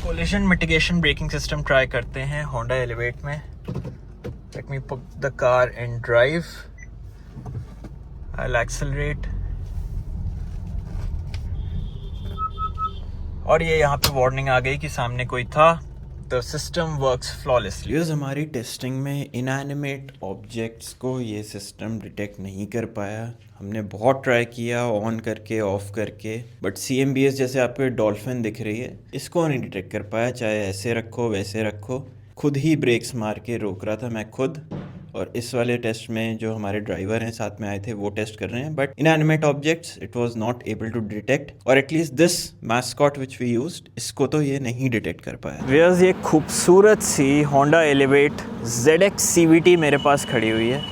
Collision mitigation braking system try करते हैं Honda elevate में। Let me put the car in drive. I will accelerate और ये यहाँ पे वार्निंग आ गई कि सामने कोई था। The system works flawlessly. हमारी टेस्टिंग में इनएनिमेट ऑब्जेक्ट्स को ये सिस्टम डिटेक्ट नहीं कर पाया। हमने बहुत ट्राई किया ऑन करके ऑफ करके, बट CMBS जैसे आपको डॉल्फिन दिख रही है, इसको नहीं डिटेक्ट कर पाया। चाहे ऐसे रखो वैसे रखो, खुद ही ब्रेक्स मार के रोक रहा था मैं खुद। और इस वाले टेस्ट में जो हमारे ड्राइवर हैं साथ में आए थे वो टेस्ट कर रहे हैं, but inanimate objects it was not able to detect. और at least this mascot which we used, इसको तो ये नहीं डिटेक्ट कर पाया। व्यूअर्स, ये खूबसूरत सी होंडा एलिवेट ZX CVT मेरे पास खड़ी हुई है।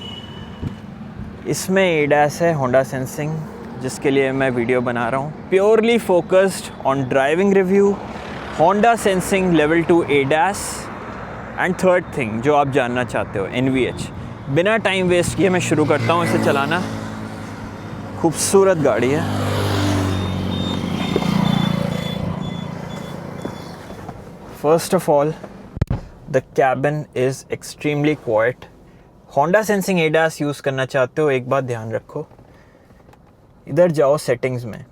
इसमें ADAS है, होंडा सेंसिंग, जिसके लिए मैं वीडियो बना रहा हूँ। Purely focused on driving review, Honda sensing level 2 ADAS and third thing जो आप जानना चाहते हो NVH। बिना टाइम वेस्ट किए मैं शुरू करता हूँ इसे चलाना। खूबसूरत गाड़ी है। First of all the cabin is extremely quite. Honda sensing ADAS use करना चाहते हो, एक बात ध्यान रखो, इधर जाओ सेटिंग्स में,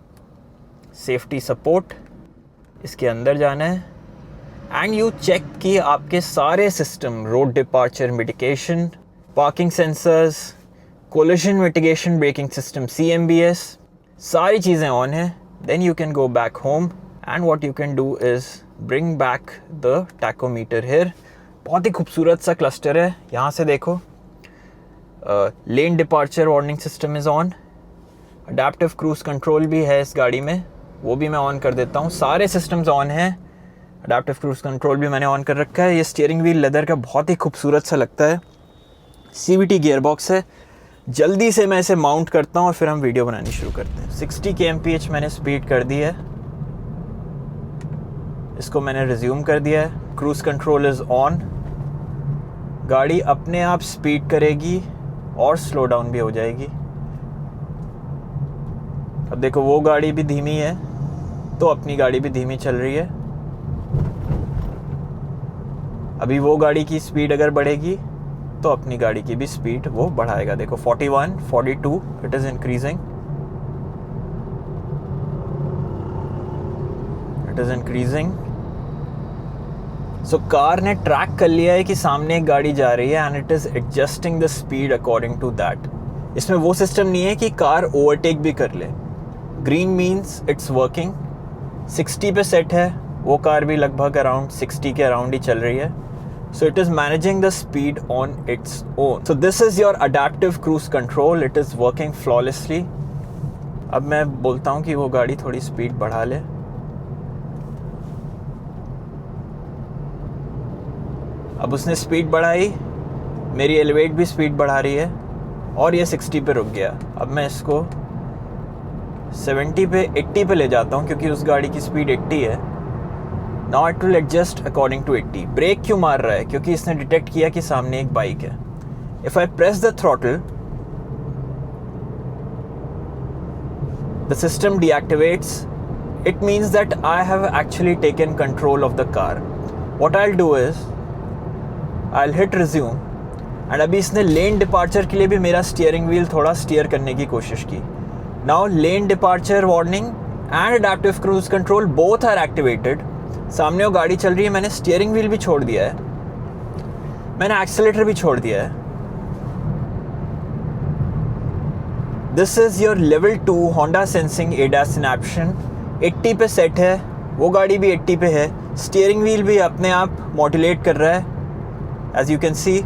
सेफ्टी सपोर्ट, इसके अंदर जाना है एंड यू चेक कि आपके सारे system, road departure mitigation, parking sensors, collision mitigation braking system CMBS, सारी चीज़ें ऑन है। Then you can go back home and what you can do is bring back the tachometer here. बहुत ही खूबसूरत सा क्लस्टर है। यहाँ से देखो, lane departure warning system is on, adaptive cruise control भी है इस गाड़ी में, वो भी मैं ऑन कर देता हूँ। सारे सिस्टम्स ऑन हैं। अडेप्टिव क्रूज कंट्रोल भी मैंने ऑन कर रखा है। ये स्टीयरिंग व्हील लेदर का बहुत ही खूबसूरत सा लगता है। CVT गियर बॉक्स है। जल्दी से मैं इसे माउंट करता हूँ और फिर हम वीडियो बनानी शुरू करते हैं। 60 kmph मैंने स्पीड कर दी है। इसको मैंने रिज्यूम कर दिया है। Cruise control is on. गाड़ी अपने आप स्पीड करेगी और स्लो डाउन भी हो जाएगी। अब देखो, वो गाड़ी भी धीमी है तो अपनी गाड़ी भी धीमी चल रही है। अभी वो गाड़ी की स्पीड अगर बढ़ेगी तो अपनी गाड़ी की भी स्पीड वो बढ़ाएगा। देखो 41, 42 it is increasing, it is increasing. So car ने ट्रैक कर लिया है कि सामने एक गाड़ी जा रही है and it is adjusting the speed according to that. इसमें वो सिस्टम नहीं है कि कार ओवरटेक भी कर ले। Green means it's working. 60 पे सेट है, वो कार भी लगभग अराउंड 60 के अराउंड ही चल रही है। So it is managing the speed on its own. So this is your adaptive cruise control. It is working flawlessly. अब मैं बोलता हूँ कि वो गाड़ी थोड़ी स्पीड बढ़ा ले। अब उसने स्पीड बढ़ाई, मेरी एलिवेट भी स्पीड बढ़ा रही है और ये 60 पे रुक गया। अब मैं इसको 70 पे 80 पे ले जाता हूँ क्योंकि उस गाड़ी की स्पीड 80 है। Now it will adjust according to 80. Break क्यों मार रहा है? क्योंकि इसने डिटेक्ट किया कि सामने एक बाइक है। If I press the throttle, the system deactivates. It means that I have actually taken control of the car. What I'll do is, I'll hit resume. And अभी इसने लेन डिपार्चर के लिए भी मेरा स्टीयरिंग व्हील थोड़ा steer करने की कोशिश की। Now lane departure warning and adaptive cruise control both are activated. सामने वो गाड़ी चल रही है, मैंने स्टीयरिंग व्हील भी छोड़ दिया है, मैंने एक्सेलेरेटर भी छोड़ दिया है। This is your level 2 Honda sensing ADAS in action. 80 पे सेट है, वो गाड़ी भी 80 पे है। स्टीयरिंग व्हील भी अपने आप मॉड्यूलेट कर रहा है, as you can see.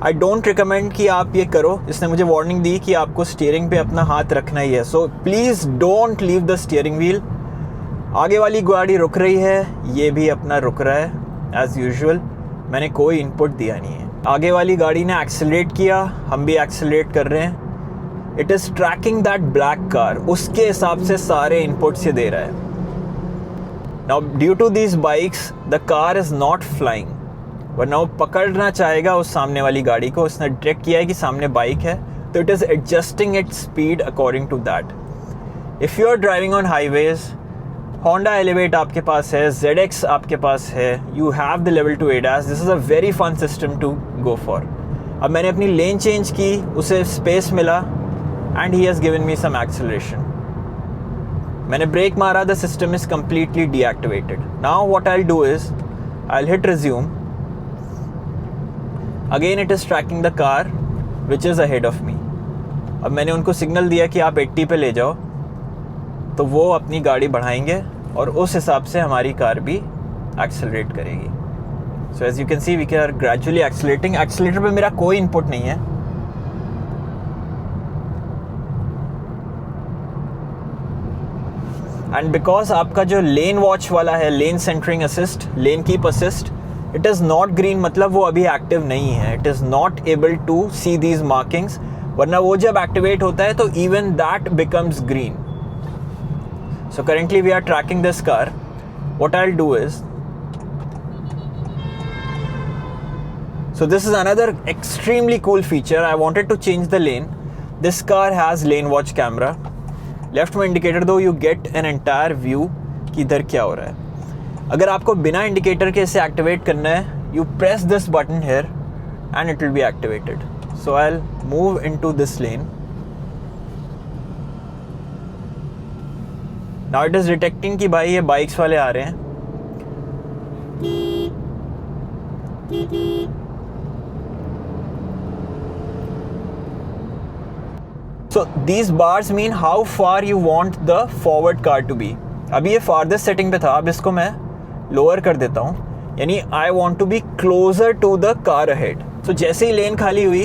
I don't recommend कि आप ये करो। इसने मुझे वार्निंग दी कि आपको स्टीयरिंग पे अपना हाथ रखना ही है। So please don't leave the steering wheel. आगे वाली गाड़ी रुक रही है, ये भी अपना रुक रहा है एज़ यूजुअल। मैंने कोई इनपुट दिया नहीं है। आगे वाली गाड़ी ने एक्सेलरेट किया, हम भी एक्सेलरेट कर रहे हैं। It is tracking that black car, उसके हिसाब से सारे इनपुट्स ये दे रहा है। Now due to these bikes the car is not flying, वरना वो पकड़ना चाहेगा उस सामने वाली गाड़ी को। उसने डिटेक्ट किया है कि सामने बाइक है, तो it is adjusting its speed according to that. If you are driving on highways, Honda Elevate आपके पास है, ZX आपके पास है, you have the level 2 ADAS. This is a very fun system to go for. अब मैंने अपनी lane change की, उसे space मिला and he has given me some acceleration. मैंने ब्रेक मारा, the system is completely deactivated. Now what I'll do is I'll hit resume. Again it is tracking the car which is ahead of me. अब मैंने उनको signal दिया कि आप 80 पे ले जाओ, तो वो अपनी गाड़ी बढ़ाएंगे और उस हिसाब से हमारी कार भी एक्सेलरेट करेगी. So as you can see we are gradually accelerating. Accelerator पे मेरा कोई इनपुट नहीं है. एंड बिकॉज आपका जो लेन वॉच वाला है, lane centring assist, lane keep assist, it is not green, मतलब वो अभी एक्टिव नहीं है. It is not able to see these markings, वरना वो जब एक्टिवेट होता है तो even that becomes green. So currently we are tracking this car. What I'll do is, so this is another extremely cool feature. I wanted to change the lane. This car has lane watch camera. Left में indicator दो, you get an entire view कि इधर क्या हो रहा है. अगर आपको बिना इंडिकेटर के इसे एक्टिवेट करना है, you press this button here and it will be activated. So I'll move into this lane. Now it is detecting कि भाई ये बाइक्स वाले आ रहे हैं. So these bars mean how far you want the forward car to be. अभी ये farthest setting पे था, अब इसको मैं lower कर देता हूँ, यानी I want to be closer to the car ahead. So जैसे ही लेन खाली हुई,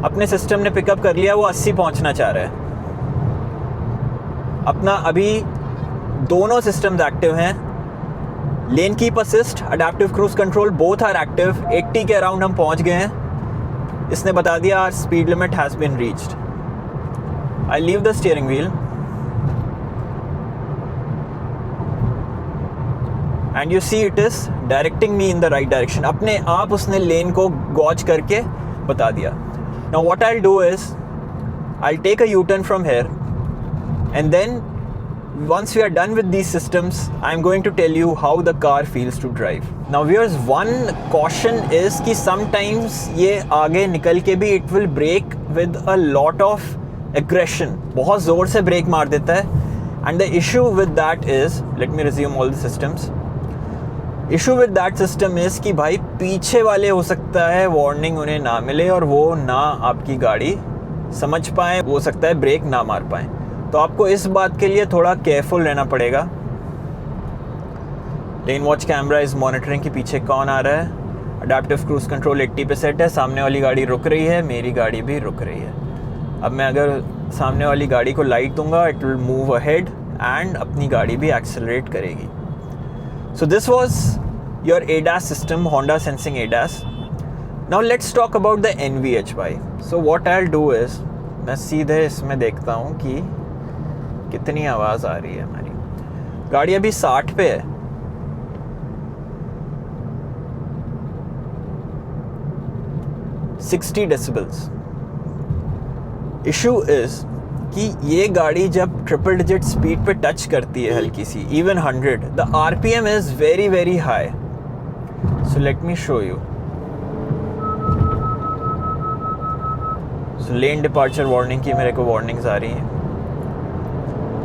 अपने सिस्टम ने पिकअप कर लिया, वो 80 पहुँचना चाह रहा है. अपना अभी दोनों सिस्टम्स एक्टिव हैं. Lane keep assist, adaptive cruise control, both are active. 80 के अराउंड हम पहुंच गए हैं. इसने बता दिया our speed limit has been reached. I leave the steering wheel and you see it is directing me in the right direction. अपने आप उसने लेन को गॉज करके बता दिया. Now what I will do is I will take a U turn from here and then once we are done with these systems, I'm going to tell you how the car feels to drive. Now viewers, one caution is कि sometimes ये आगे निकल के भी it will brake with a lot of aggression, बहुत ज़ोर से break मार देता है. and the issue with that is, let me resume all the systems. issue with that system is कि भाई पीछे वाले हो सकता है वार्निंग उन्हें ना मिले और वो ना आपकी गाड़ी समझ पाए, हो सकता है ब्रेक ना मार पाए. तो आपको इस बात के लिए थोड़ा केयरफुल रहना पड़ेगा. लेन वॉच कैमरा इज़ मॉनिटरिंग कि पीछे कौन आ रहा है. अडैप्टिव क्रूज कंट्रोल 80 पे सेट है. सामने वाली गाड़ी रुक रही है, मेरी गाड़ी भी रुक रही है. अब मैं अगर सामने वाली गाड़ी को लाइट दूंगा, it will move ahead and अपनी गाड़ी भी एक्सेलरेट करेगी. So this was your ADAS system, Honda sensing ADAS. Now let's talk about the NVHY. So what I will do is, मैं सीधे इसमें देखता हूँ कि कितनी आवाज़ आ रही है. हमारी गाड़ी अभी 60 पे है. $60 डेसिबल्स. इशू इज कि ये गाड़ी जब ट्रिपल डिजिट स्पीड पे टच करती है हल्की सी, even 100, the RPM is very very high. So let me show you. So lane departure warning की मेरे को वार्निंग्स आ रही हैं.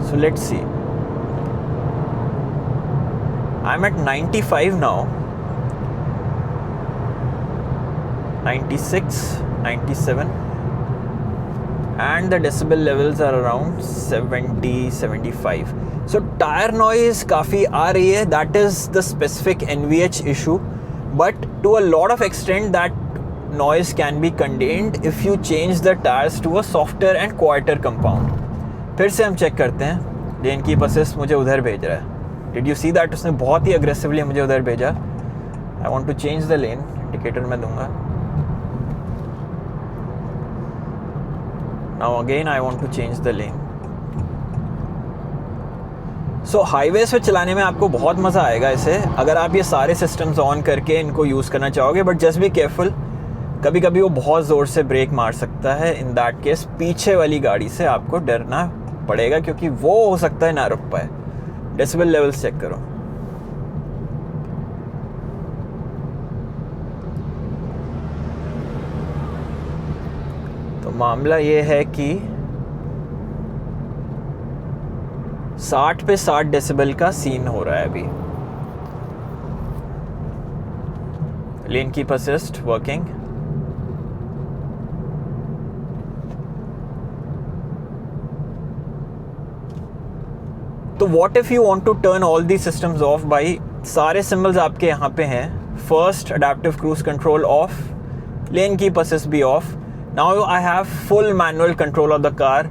So let's see. I'm at 95 now. 96, 97. And the decibel levels are around 70, 75. So tire noise काफ़ी आ रही है. That is the specific NVH issue. But to a lot of extent that noise can be contained if you change the tires to a softer and quieter compound. फिर से हम check करते हैं. Lane keep assist मुझे उधर भेज रहा है. Did you see that? उसने बहुत ही अग्रेसिवली मुझे उधर भेजा. I want to change the lane. Indicator मैं दूंगा. Now again I want to change the lane. So highways पे चलाने में आपको बहुत मज़ा आएगा इसे, अगर आप ये सारे सिस्टम्स ऑन करके इनको यूज़ करना चाहोगे. बट जस्ट बी केयरफुल, कभी कभी वो बहुत ज़ोर से ब्रेक मार सकता है. इन दैट केस पीछे वाली गाड़ी से आपको डरना पड़ेगा, क्योंकि वो हो सकता है ना रुक पाए. डेसिबल लेवल्स चेक करो। तो मामला ये है कि 60 पे 60 डेसिबल का सीन हो रहा है अभी। Lane keep assist working. तो what if you want to turn all the systems off? भाई सारे सिंबल्स आपके यहाँ पे हैं। First, adaptive cruise control off, lane keep assist भी off. Now I have full manual control of the car.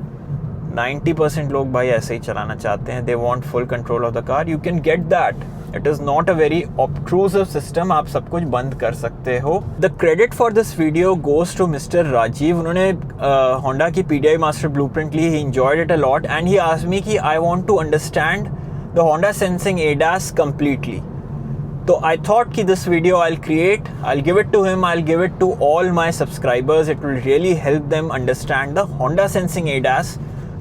90% लोग भाई ऐसे ही चलाना चाहते हैं, they want full control of the car. You can get that. It is not a very ऑब्ट्रूसिव system, आप सब कुछ बंद कर सकते हो। The credit for this video goes to mister Rajeev. उन्होंने होंडा की PDI मास्टर ब्लूप्रिंट ली, he enjoyed it a lot and he asked me कि I want to understand the Honda sensing ADAS completely. So I thought कि this video I'll create, I'll give it to him, I'll give it to all my subscribers. It will really help them understand the Honda Sensing ADAS,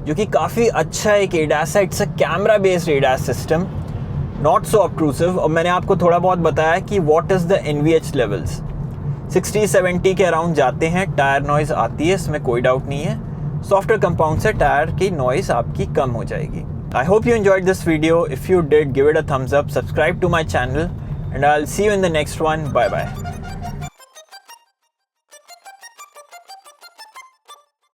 जो कि काफ़ी अच्छा एक ADAS है. It's a camera based ADAS system, not so obtrusive. और मैंने आपको थोड़ा बहुत बताया कि what is the NVH levels. 60-70 के अराउंड जाते हैं, टायर नॉइज़ आती है, इसमें कोई डाउट नहीं है. सॉफ्टवेयर कंपाउंड से टायर की नॉइज़ आपकी कम हो जाएगी. I hope you enjoyed this video. If you did, give it a thumbs up, subscribe to my channel, and I'll see you in the next one. Bye bye.